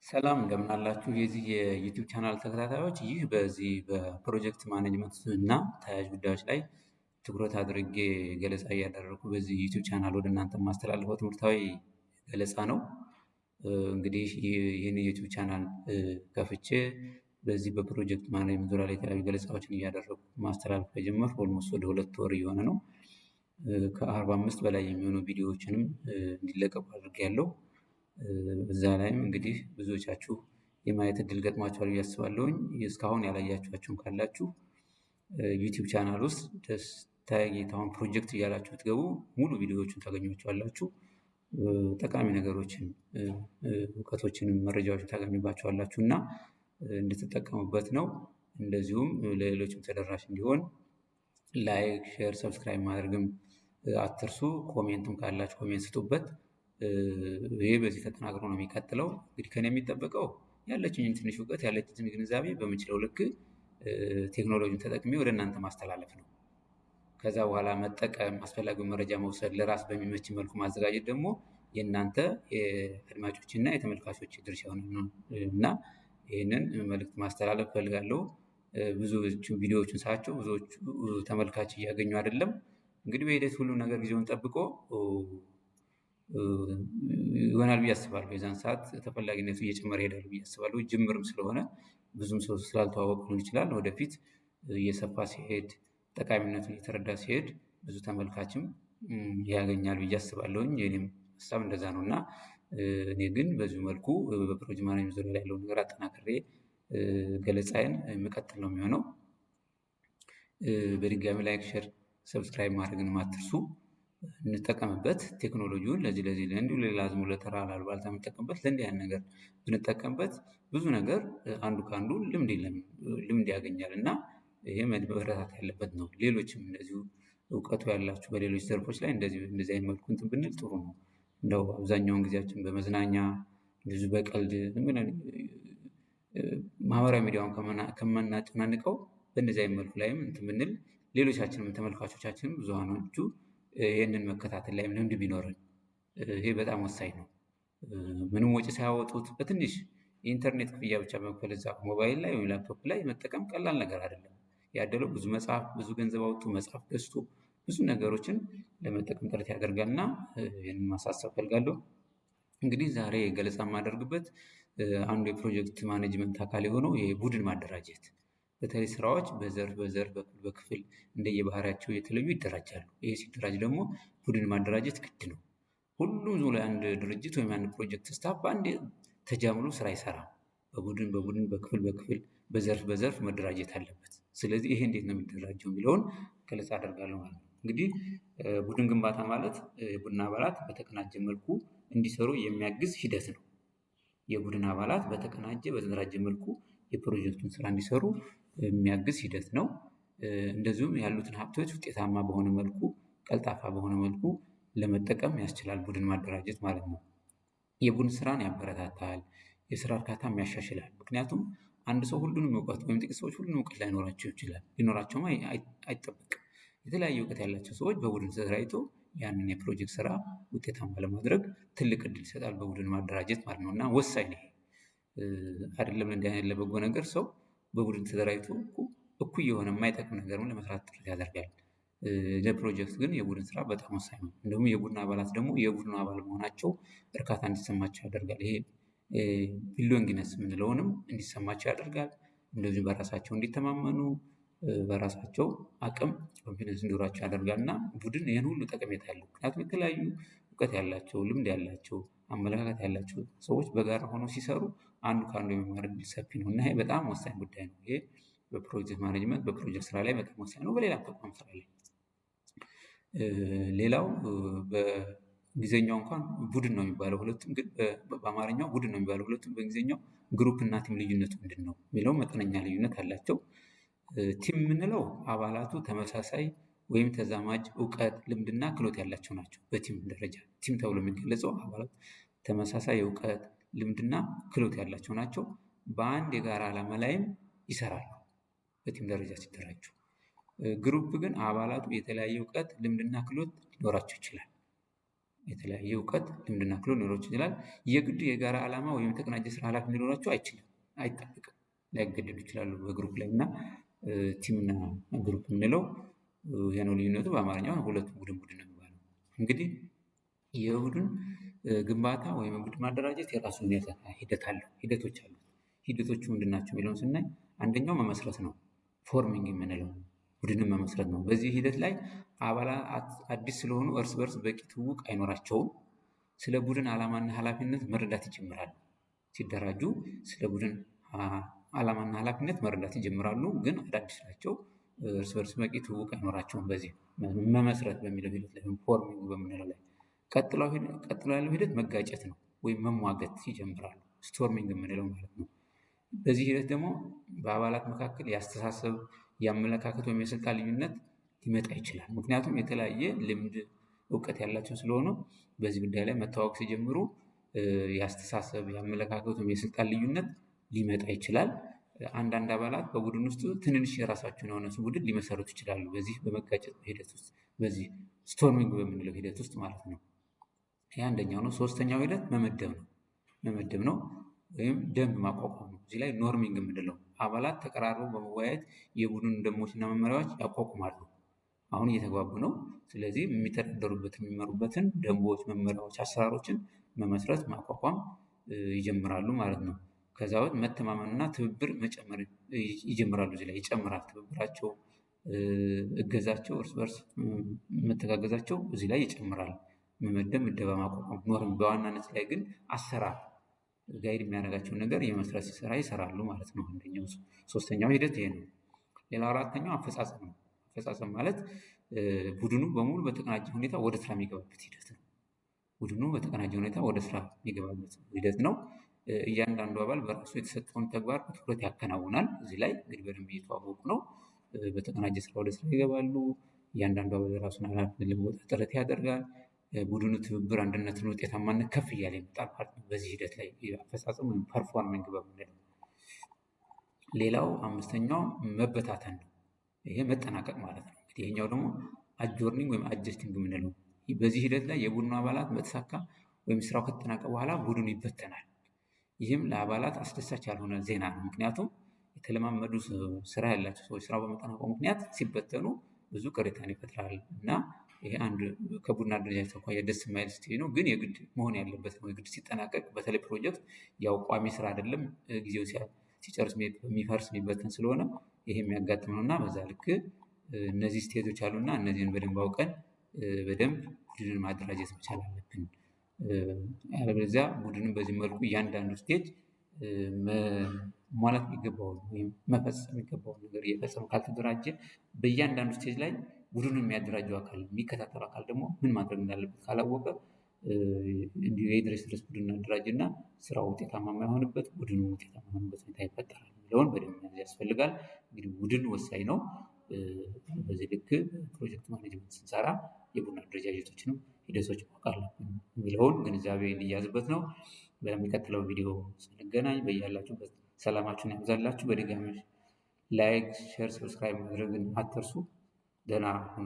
ሰላም እንደምን አላችሁ? የዚህ የዩቲዩብ ቻናል ተከታታዮች፣ ይህ በዚህ በፕሮጀክት ማኔጅመንት እና ተያያዥ ጉዳዮች ላይ ትኩረት አድርጌ ገለጻ እያደረኩ በዚህ ዩቲዩብ ቻናል ወደ እናንተ የማስተላልፈው ትምህርታዊ ገለጻ ነው። እንግዲህ ይህን የዩቲዩብ ቻናል ከፍቼ በዚህ በፕሮጀክት ማኔጅመንት ዙሪያ ላይ የተለያዩ ገለጻዎችን እያደረጉ ማስተላለፍ ከጀመርኩ ኦልሞስት ወደ 2 ወር እየሆነ ነው። ከ45 በላይ የሚሆኑ ቪዲዮዎችንም እንዲለቀቁ አድርጌያለሁ። እዛ ላይም እንግዲህ ብዙዎቻችሁ የማየት እድል ገጥሟችኋል ብዬ አስባለሁኝ። እስካሁን ያላያችኋቸውን ካላችሁ ዩቲዩብ ቻናል ውስጥ ደስታዬ ጌታሁን ፕሮጀክት እያላችሁ ብትገቡ ሙሉ ቪዲዮዎችን ታገኟቸዋላችሁ። ጠቃሚ ነገሮችን፣ እውቀቶችንም መረጃዎችን ታገኙባቸዋላችሁ እና እንድትጠቀሙበት ነው። እንደዚሁም ለሌሎችም ተደራሽ እንዲሆን ላይክ፣ ሼር፣ ሰብስክራይብ ማድረግም አትርሱ። ኮሜንቱም ካላችሁ ኮሜንት ስጡበት። ይህ በዚህ ተጠናክሮ ነው የሚቀጥለው። እንግዲህ ከኔ የሚጠበቀው ያለችኝን ትንሽ እውቀት ያለችኝን ግንዛቤ በምችለው ልክ ቴክኖሎጂን ተጠቅሜ ወደ እናንተ ማስተላለፍ ነው። ከዛ በኋላ መጠቀም፣ አስፈላጊውን መረጃ መውሰድ፣ ለራስ በሚመች መልኩ ማዘጋጀት ደግሞ የእናንተ የአድማጮችና የተመልካቾች ድርሻ ነው እና ይህንን መልእክት ማስተላለፍ ፈልጋለሁ። ብዙዎቹ ቪዲዮዎችን ሳያቸው ብዙዎቹ ተመልካች እያገኙ አይደለም። እንግዲህ በሂደት ሁሉ ነገር ጊዜውን ጠብቆ ይሆናል ብዬ አስባለሁ። የዛን ሰዓት ተፈላጊነቱ እየጨመረ ይሄዳል ብዬ አስባለሁ። ጅምርም ስለሆነ ብዙም ሰው ስላልተዋወቅ ሊሆን ይችላል። ወደፊት እየሰፋ ሲሄድ፣ ጠቃሚነቱን እየተረዳ ሲሄድ ብዙ ተመልካችም ያገኛል ብዬ አስባለሁኝ። የኔም ሀሳብ እንደዛ ነው እና እኔ ግን በዚሁ መልኩ በፕሮጀክት ማኔጅመንት ዙሪያ ላይ ያለውን ነገር አጠናክሬ ገለጻዬን የምቀጥል ነው የሚሆነው። በድጋሚ ላይክ፣ ሼር፣ ሰብስክራይብ ማድረግን አትርሱ። እንጠቀምበት ቴክኖሎጂውን ለዚህ እንዲሁ ሌላ ዝም ለተራ ላልባልታ የምንጠቀምበት ለእንዲህ አይነት ነገር ብንጠቀምበት ብዙ ነገር አንዱ ከአንዱ ልምድ ያገኛል እና ይሄ መበረታት ያለበት ነው። ሌሎችም እንደዚሁ እውቀቱ ያላችሁ በሌሎች ዘርፎች ላይ እንደዚህ አይነት መልኩ እንትን ብንል ጥሩ ነው። እንደው አብዛኛውን ጊዜያችን በመዝናኛ እንደዚሁ በቀልድ ማህበራዊ ሚዲያውን ከማናጨናንቀው በእንደዚህ አይነት መልኩ ላይም እንትን ብንል ሌሎቻችንም ተመልካቾቻችንም ብዙሃኖቹ ይህንን መከታተል ላይ ልምድ ቢኖረን ይሄ በጣም ወሳኝ ነው። ምንም ወጪ ሳያወጡት በትንሽ የኢንተርኔት ክፍያ ብቻ በመክፈል እዛ ሞባይል ላይ ወይም ላፕቶፕ ላይ መጠቀም ቀላል ነገር አይደለም። ያደለው ብዙ ገንዘብ አውጥቶ መጽሐፍ ገዝቶ ብዙ ነገሮችን ለመጠቀም ጥረት ያደርጋል እና ይህንን ማሳሰብ ፈልጋለሁ። እንግዲህ ዛሬ ገለጻ የማደርግበት አንዱ የፕሮጀክት ማኔጅመንት አካል የሆነው የቡድን ማደራጀት፣ በተለይ ስራዎች በዘርፍ በክፍል እንደየባህሪያቸው የተለዩ ይደራጃሉ። ይሄ ሲደራጅ ደግሞ ቡድን ማደራጀት ግድ ነው። ሁሉም ዙ ላይ አንድ ድርጅት ወይም አንድ ፕሮጀክት ስታፍ በአንድ ተጃምሎ ስራ አይሰራም። በቡድን በክፍል በዘርፍ መደራጀት አለበት። ስለዚህ ይሄ እንዴት ነው የሚደራጀው የሚለውን ገለጻ አደርጋለሁ ማለት ነው። እንግዲህ ቡድን ግንባታ ማለት የቡድን አባላት በተቀናጀ መልኩ እንዲሰሩ የሚያግዝ ሂደት ነው። የቡድን አባላት በተደራጀ መልኩ የፕሮጀክቱን ስራ እንዲሰሩ የሚያግዝ ሂደት ነው። እንደዚሁም ያሉትን ሀብቶች ውጤታማ በሆነ መልኩ፣ ቀልጣፋ በሆነ መልኩ ለመጠቀም ያስችላል ቡድን ማደራጀት ማለት ነው። የቡድን ስራን ያበረታታል፣ የስራ እርካታም ያሻሽላል። ምክንያቱም አንድ ሰው ሁሉንም እውቀት ወይም ጥቂት ሰዎች ሁሉንም እውቀት ላይኖራቸው ይችላል። ሊኖራቸውም አይጠበቅም። የተለያዩ እውቀት ያላቸው ሰዎች በቡድን ተደራጅቶ ያንን የፕሮጀክት ስራ ውጤታማ ለማድረግ ትልቅ እድል ይሰጣል በቡድን ማደራጀት ማለት ነው እና ወሳኝ ነው። አይደለም እንዲህ አይነት ለበጎ ነገር ሰው በቡድን ተደራጅቶ እኩል የሆነ የማይጠቅም ነገርም ለመስራት ጥረት ያደርጋል። ለፕሮጀክት ግን የቡድን ስራ በጣም ወሳኝ ነው። እንደውም የቡድን አባላት ደግሞ የቡድኑ አባል መሆናቸው እርካታ እንዲሰማቸው ያደርጋል። ይሄ ቢሎንግነስ የምንለውንም እንዲሰማቸው ያደርጋል። እንደዚሁ በራሳቸው እንዲተማመኑ፣ በራሳቸው አቅም ኮንፊደንስ እንዲኖራቸው ያደርጋል እና ቡድን ይህን ሁሉ ጠቀሜታ ያለው ምክንያቱም የተለያዩ እውቀት ያላቸው፣ ልምድ ያላቸው፣ አመለካከት ያላቸው ሰዎች በጋራ ሆነው ሲሰሩ አንዱ ከአንዱ የመማር ዕድል ሰፊ ነው እና ይሄ በጣም ወሳኝ ጉዳይ ነው። ይሄ በፕሮጀክት ማኔጅመንት በፕሮጀክት ስራ ላይ በጣም ወሳኝ ነው። በሌላ ተቋም ስራ ላይ ሌላው በእንግሊዝኛው እንኳን ቡድን ነው የሚባለው ሁለቱም፣ ግን በአማርኛው ቡድን ነው የሚባለው ሁለቱም። በእንግሊዝኛው ግሩፕ እና ቲም ልዩነቱ ምንድን ነው የሚለው መጠነኛ ልዩነት አላቸው። ቲም የምንለው አባላቱ ተመሳሳይ ወይም ተዛማጅ እውቀት፣ ልምድና ክህሎት ያላቸው ናቸው። በቲም ደረጃ ቲም ተብሎ የሚገለጸው አባላት ተመሳሳይ እውቀት፣ ልምድና ክህሎት ያላቸው ናቸው። በአንድ የጋራ ዓላማ ላይም ይሰራሉ በቲም ደረጃ ሲደራጁ። ግሩፕ ግን አባላቱ የተለያየ እውቀት፣ ልምድና ክህሎት ሊኖራቸው ይችላል። የተለያየ እውቀት፣ ልምድና ክህሎት ሊኖራቸው ይችላል። የግድ የጋራ ዓላማ ወይም የተቀናጀ ስራ ኃላፊነት ሊኖራቸው አይጠበቅም። ሊያገደዱ ይችላሉ በግሩፕ ላይ እና ቲምና ግሩፕ የምንለው ይሄ ነው ልዩነቱ። በአማርኛው ሁለቱም ቡድን ነው የሚባለው። እንግዲህ የቡድን ግንባታ ወይም የቡድን ማደራጀት የራሱ ሂደት አለው፣ ሂደቶች አሉት። ሂደቶቹ ምንድን ናቸው የሚለውን ስናይ አንደኛው መመስረት ነው። ፎርሚንግ የምንለው ቡድንን መመስረት ነው። በዚህ ሂደት ላይ አባላት አዲስ ስለሆኑ እርስ በርስ በቂ ትውውቅ አይኖራቸውም። ስለ ቡድን ዓላማና ኃላፊነት መረዳት ይጀምራሉ። ሲደራጁ ስለ ቡድን ዓላማና ኃላፊነት መረዳት ይጀምራሉ። ግን አዳዲስ ናቸው። እርስ በርስ በቂ ትውውቅ አይኖራቸውም። በዚህ መመስረት በሚለው ሂደት ላይ ፎርሚንግ በምንለው ላይ ቀጥሎ ያለው ሂደት መጋጨት ነው ወይም መሟገት ይጀምራሉ። ስቶርሚንግ የምንለው ማለት ነው። በዚህ ሂደት ደግሞ በአባላት መካከል የአስተሳሰብ፣ የአመለካከት ወይም የስልጣን ልዩነት ሊመጣ ይችላል። ምክንያቱም የተለያየ ልምድ፣ እውቀት ያላቸው ስለሆኑ በዚህ ጉዳይ ላይ መታወቅ ሲጀምሩ የአስተሳሰብ፣ የአመለካከት ወይም የስልጣን ልዩነት ሊመጣ ይችላል። አንዳንድ አባላት በቡድን ውስጥ ትንንሽ የራሳቸውን የሆነ ቡድን ሊመሰርቱ ይችላሉ። በዚህ በመጋጨት ሂደት ውስጥ በዚህ ስቶርሚንግ በምንለው ሂደት ውስጥ ማለት ነው። ይህ አንደኛው ነው። ሶስተኛው ሂደት መመደብ ነው ወይም ደንብ ማቋቋም ነው። እዚህ ላይ ኖርሚንግ የምንለው አባላት ተቀራርበው በመወያየት የቡድን ደንቦችና መመሪያዎች ያቋቁማሉ። አሁን እየተግባቡ ነው። ስለዚህ የሚተዳደሩበትን፣ የሚመሩበትን ደንቦች፣ መመሪያዎች፣ አሰራሮችን መመስረት፣ ማቋቋም ይጀምራሉ ማለት ነው። ከዛ ወዲህ መተማመንና ትብብር መጨመር ይጀምራሉ። እዚህ ላይ ይጨምራል ትብብራቸው፣ እገዛቸው፣ እርስ በርስ መተጋገዛቸው እዚህ ላይ ይጨምራል። መመደብ፣ ምደባ፣ ማቋቋም ኖርም። በዋናነት ላይ ግን አሰራር ጋይድ የሚያደርጋቸውን ነገር የመስራት ስራ ይሰራሉ ማለት ነው። አንደኛው ሶስተኛው ሂደት ይሄ ነው። ሌላው አራተኛው አፈጻጸም ነው። አፈጻጸም ማለት ቡድኑ በሙሉ በተቀናጀ ሁኔታ ወደ ስራ የሚገባበት ሂደት ነው። ቡድኑ በተቀናጀ ሁኔታ ወደ ስራ የሚገባበት ሂደት ነው። እያንዳንዱ አባል በራሱ የተሰጠውን ተግባር በትኩረት ያከናውናል። እዚህ ላይ እንግዲህ በደንብ እየተዋወቁ ነው። በተቀናጀ ስራ ወደ ስራ ይገባሉ። እያንዳንዱ አባል የራሱን ኃላፊነት ለመወጣት ጥረት ያደርጋል። ቡድኑ ትብብር፣ አንድነትን፣ ውጤታማነት ከፍ እያለ ይመጣል ማለት ነው። በዚህ ሂደት ላይ አፈጻጸም ወይም ፐርፎርሚንግ በምንለው። ሌላው አምስተኛው መበታተን ነው። ይሄ መጠናቀቅ ማለት ነው። እንግዲህ ይሄኛው ደግሞ አጆርኒንግ ወይም አጀስቲንግ የምንለው። በዚህ ሂደት ላይ የቡድኑ አባላት በተሳካ ወይም ስራው ከተጠናቀቀ በኋላ ቡድኑ ይበተናል። ይህም ለአባላት አስደሳች ያልሆነ ዜና ነው። ምክንያቱም የተለማመዱ ስራ ያላቸው ሰዎች ስራው በመጠናቀቁ ምክንያት ሲበተኑ ብዙ ቅሬታን ይፈጥራል እና ይሄ አንድ ከቡድን አደረጃጀት አኳያ ደስ የማይል ስቴጅ ነው። ግን የግድ መሆን ያለበት ነው። የግድ ሲጠናቀቅ፣ በተለይ ፕሮጀክት ያው ቋሚ ስራ አይደለም። ጊዜው ሲጨርስ የሚፈርስ የሚበተን ስለሆነ ይሄ የሚያጋጥም ነው እና በዛ ልክ እነዚህ ስቴጆች አሉና እነዚህን በደንብ አውቀን በደንብ ቡድንን ማደራጀት መቻል አለብን። ያለበለዚያ ቡድንን በዚህ መልኩ እያንዳንዱ ስቴጅ ማለት የሚገባውን ወይም መፈጸም የሚገባውን ነገር እየፈጸመ ካልተደራጀ በእያንዳንዱ ስቴጅ ላይ ቡድኑን የሚያደራጀው አካል፣ የሚከታተለው አካል ደግሞ ምን ማድረግ እንዳለበት ካላወቀ እንዲሁ የድረስ ቡድን አደራጅና ስራው ውጤታማ የማይሆንበት፣ ቡድኑ ውጤታማ የሆንበት ሁኔታ ይፈጠራል የሚለውን በደንብ መያዝ ያስፈልጋል። እንግዲህ ቡድን ወሳኝ ነው። በዚህ ልክ ፕሮጀክት ማኔጅመንት ስንሰራ የቡድን አደረጃጀቶችንም ሂደቶች ማወቅ አለብን የሚለውን ግንዛቤ እንያዝበት ነው። በሚቀጥለው ቪዲዮ ስንገናኝ በያላችሁበት ሰላማችሁን ያብዛላችሁ። በድጋሚ ላይክ፣ ሼር፣ ሰብስክራይብ ማድረግን አትርሱ። ደህና ሁኑ።